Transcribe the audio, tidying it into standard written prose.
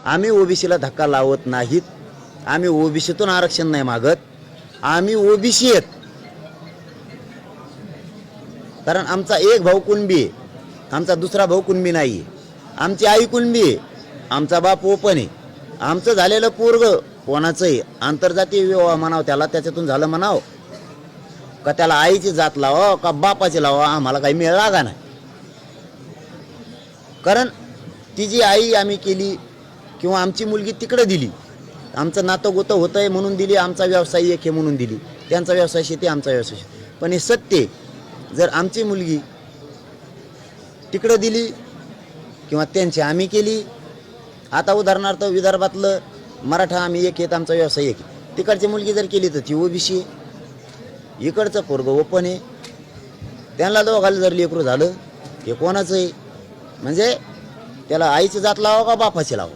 आम्ही ओबीसीला धक्का लावत नाहीत. आम्ही ओबीसीतून आरक्षण नाही मागत. आम्ही ओबीसी आहेत. कारण आमचा एक भाऊ कुणबी आहे, आमचा दुसरा भाऊ कुणबी नाही आहे. आमची आई कुणबी आहे, आमचा बाप ओपन आहे. आमचं झालेलं पोरग कोणाचंही आंतरजातीय विवाह म्हणावं त्याला, त्याच्यातून झालं म्हणावं का त्याला आईची जात लावा का बापाची लावा, आम्हाला काही मेळ लागा नाही. कारण तिची आई आम्ही केली किंवा आमची मुलगी तिकडे दिली, आमचं नातं गोतं होतं आहे म्हणून दिली, आमचा व्यवसाय एक आहे म्हणून दिली. त्यांचा व्यवसाय शेती, आमचा व्यवसाय शेती. पण हे सत्य आहे, जर आमची मुलगी तिकडं दिली किंवा त्यांची आम्ही केली, आता उदाहरणार्थ विदर्भातलं मराठा आम्ही एक आहेत, आमचा व्यवसाय एक आहे. तिकडची मुलगी जर केली तर ती ओबीसी आहे, इकडचं पोरग ओपन आहे. त्यांना दोघाला जर लेकरू झालं हे कोणाचं आहे, म्हणजे त्याला आईची जात लावा का बापाची लावा.